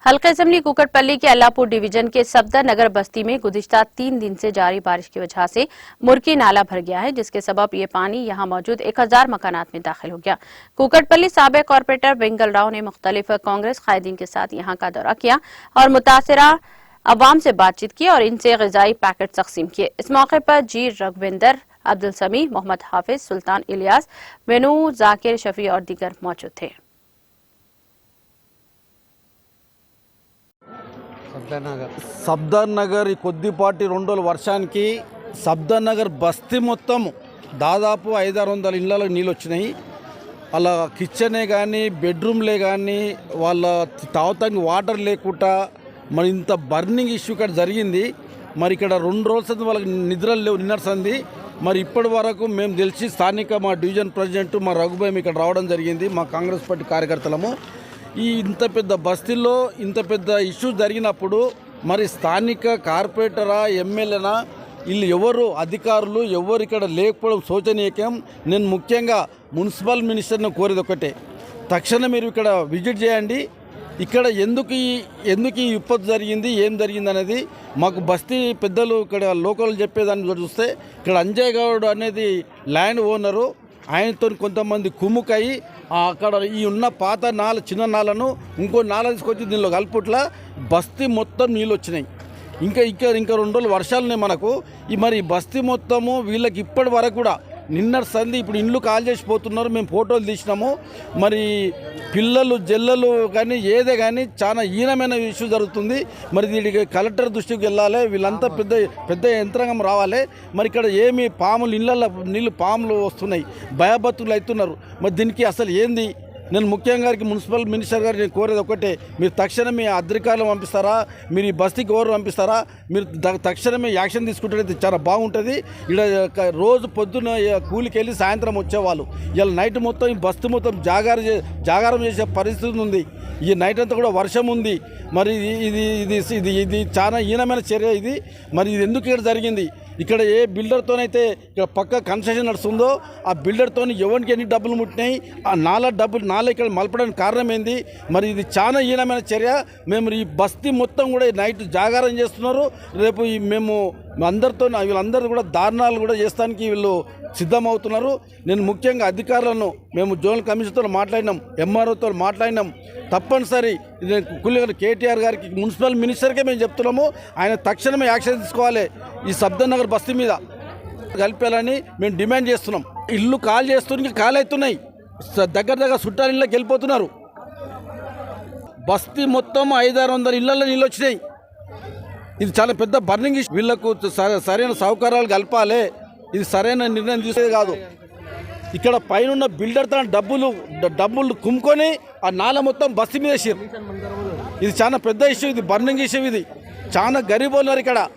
हल्का असेंबली कुकटपल्ली के अल्लापुर डिवीजन के सफदर नगर बस्ती में गुज़िश्ता 3 दिन से जारी बारिश की वजह से मुर्की नाला भर गया है, जिसके सबब ये पानी यहां मौजूद 1000 मकानात में दाखिल हो गया। कुकटपल्ली साबिक कॉर्पोरेटर बेंगल राव ने मुख्तलिफ कांग्रेस कायदीन के साथ यहां का दौरा किया और मुतासरा अवाम से बातचीत की और इनसे ग़िज़ाई पैकेट तकसीम किए। इस मौके पर जी रघविंदर, अब्दुल समी, मोहम्मद हाफिज, सुल्तान इलियास, वेनू, जाकिर, शफी और दीगर मौजूद थे। సఫ్దర్ నగర్ ఈ కొద్దిపాటి 2 రోజుల వర్షానికి సఫ్దర్ నగర్ బస్తీ మొత్తం దాదాపు 500-600 ఇళ్లలో నీళ్ళు వచ్చినాయి. అలా కిచెనే కానీ బెడ్రూమ్లే కానీ వాళ్ళ తాగుతానికి వాటర్ లేకుండా మరి ఇంత బర్నింగ్ ఇష్యూ ఇక్కడ జరిగింది. మరి ఇక్కడ 2 రోజుల సంది వాళ్ళకి నిద్రలు లేవు, నిన్నర్సంది. మరి ఇప్పటి వరకు మేము తెలిసి స్థానిక మా డివిజన్ ప్రెసిడెంట్ మా రఘుభయం ఇక్కడ రావడం జరిగింది, మా కాంగ్రెస్ పార్టీ కార్యకర్తలము. ఇంత పెద్ద బస్తీల్లో ఇంత పెద్ద ఇష్యూ జరిగినప్పుడు మరి స్థానిక కార్పొరేటరా, ఎమ్మెల్యేనా, వీళ్ళు ఎవరు అధికారులు ఎవరు ఇక్కడ లేకపోవడం శోచనీయం. నేను ముఖ్యంగా మున్సిపల్ మినిస్టర్ని కోరేది ఒకటే, తక్షణం మీరు ఇక్కడ విజిట్ చేయండి. ఇక్కడ ఎందుకు ఈ విపత్తు జరిగింది, ఏం జరిగింది అనేది మాకు బస్తీ పెద్దలు ఇక్కడ లోకల్ చెప్పేదాన్ని చూస్తే ఇక్కడ అంజయ్ గౌడ్ అనేది ల్యాండ్ ఓనరు, ఆయనతో కొంతమంది కుమ్ముకయి అక్కడ ఈ ఉన్న పాత చిన్న నాలను ఇంకో నాల తీసుకొచ్చి దీనిలో కలుపుట్ల బస్తీ మొత్తం నీళ్ళు వచ్చినాయి. ఇంకా 2 రోజులు వర్షాలున్నాయి మనకు. మరి బస్తీ మొత్తము వీళ్ళకి ఇప్పటి వరకు కూడా నిన్నటి సంది ఇప్పుడు ఇండ్లు కాల్ చేసిపోతున్నారు. మేము ఫోటోలు తీసినాము. మరి పిల్లలు జల్లలు కానీ ఏదే కానీ చాలా హీనమైన ఇష్యూ జరుగుతుంది. మరి దీనికి కలెక్టర్ దృష్టికి వెళ్ళాలి, వీళ్ళంతా పెద్ద యంత్రాంగం రావాలి. మరి ఇక్కడ ఏమి పాములు ఇళ్ళల్లో నీళ్ళు పాములు వస్తున్నాయి, భయభత్తులు అవుతున్నారు. మరి దీనికి అసలు ఏంది? నేను ముఖ్యంగా మున్సిపల్ మినిస్టర్ గారు నేను కోరేది ఒకటే, మీరు తక్షణమే అధికారులు పంపిస్తారా, మీరు ఈ బస్తీకి ఎవరు పంపిస్తారా, మీరు తక్షణమే యాక్షన్ తీసుకుంటే చాలా బాగుంటుంది. ఇక్కడ రోజు పొద్దున్న కూలికి వెళ్ళి సాయంత్రం వచ్చేవాళ్ళు ఇలా నైట్ మొత్తం ఈ బస్తీ మొత్తం జాగారం చేసే పరిస్థితి ఉంది. ఈ నైట్ అంతా కూడా వర్షం ఉంది. మరి ఇది చాలా హీనమైన చర్య ఇది. మరి ఇది ఎందుకు ఇక్కడ జరిగింది? ఇక్కడ ఏ బిల్డర్తోనైతే ఇక్కడ పక్క కన్స్ట్రక్షన్ నడుస్తుందో ఆ బిల్డర్తో ఎవరికి ఎన్ని డబ్బులు ముట్టినాయి, ఆ నాలా ఇక్కడ మలపడానికి కారణం ఏంది? మరి ఇది చాలా హీనమైన చర్య. మేము ఈ బస్తీ మొత్తం కూడా నైట్ జాగారం చేస్తున్నారు. రేపు మేము అందరితో వీళ్ళందరూ కూడా దారుణాలు కూడా చేస్తానికి వీళ్ళు సిద్ధమవుతున్నారు. నేను ముఖ్యంగా అధికారులను మేము జోనల్ కమిషనర్తో మాట్లాడినాం, ఎంఆర్ఓతో మాట్లాడినాం. తప్పనిసరి కుల్లి కేటీఆర్ గారికి మున్సిపల్ మినిస్టర్కే మేము చెప్తున్నాము, ఆయన తక్షణమే యాక్షన్ తీసుకోవాలి. ఈ సఫ్దర్ నగర్ బస్తీ మీద కలిపేయాలని మేము డిమాండ్ చేస్తున్నాం. ఇల్లు కాల్ చేస్తూ కాల్ అవుతున్నాయి, దగ్గర చుట్టాల ఇళ్ళకి వెళ్ళిపోతున్నారు. బస్తీ మొత్తం 500-600 ఇళ్లలో నీళ్ళు వచ్చినాయి. ఇది చాలా పెద్ద బర్నింగ్ ఇష్యూ. వీళ్లకు సరైన సౌకర్యాలు కలపాలి. ఇది సరైన నిర్ణయం తీసేది కాదు. ఇక్కడ పైన బిల్డర్ తన డబ్బులు కుమ్ముకొని ఆ నాల మొత్తం బస్తీ మీద వేసారు. ఇది చాలా పెద్ద ఇష్యూ, ఇది బర్నింగ్ ఇష్యూ. ఇది చాలా గరీబ్ ఉన్నారు ఇక్కడ.